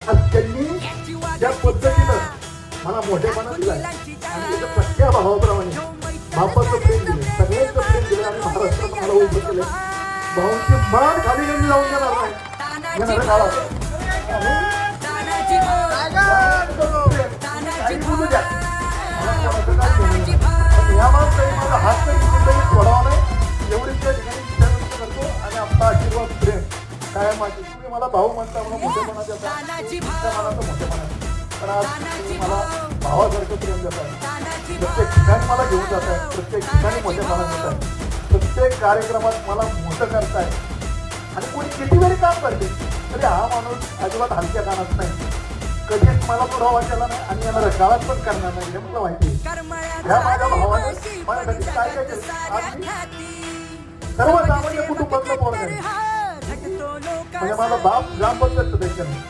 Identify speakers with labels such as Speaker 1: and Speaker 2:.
Speaker 1: आज त्यांनी ज्या पद्धतीनं मला मोठेपणा दिला आणि त्याच्या सख्या भावाप्रमाणे बापाचं प्रेम दिलं, सगळ्यांचं प्रेम दिलं आणि महाराष्ट्रात मला उभं केलं. भाऊंची मान खाली त्यांनी लावून देणार नाही येणाऱ्या काळात. काही बोलू द्या, मला कोणाचं काय घेणं नाही. पण या माणसाने माझा हात तरी कुठेही सोडावा नाही एवढीच त्या ठिकाणी विचार करतो. आणि आपला आशीर्वाद प्रेम काय माझी, तुम्ही मला भाऊ म्हणता, मला मोठेपणा देता, तुमच्या मनाचं मोठेपणा. पण आज तुम्ही मला भावासारखं प्रेम देत आहे, प्रत्येक ठिकाणी मला घेऊन जात आहे, प्रत्येक ठिकाणी मोठेपणा देत आहे, प्रत्येक कार्यक्रमात मला मोठं करताय. आणि कोणी किती वेळी काम करते तरी हा माणूस अजिबात हलक्या कानात नाही, कधीच मला पुरावा केला नाही आणि येणाऱ्या काळात पण करणार नाही हे मला माहिती आहे. ह्या माझ्या भावाने माझ्यासाठी काय काय केलं. आज मी सर्वसामान्य कुटुंबातलं पोरग आहे, म्हणजे माझा बाप ग्रामपंचायत सदस्य नाही,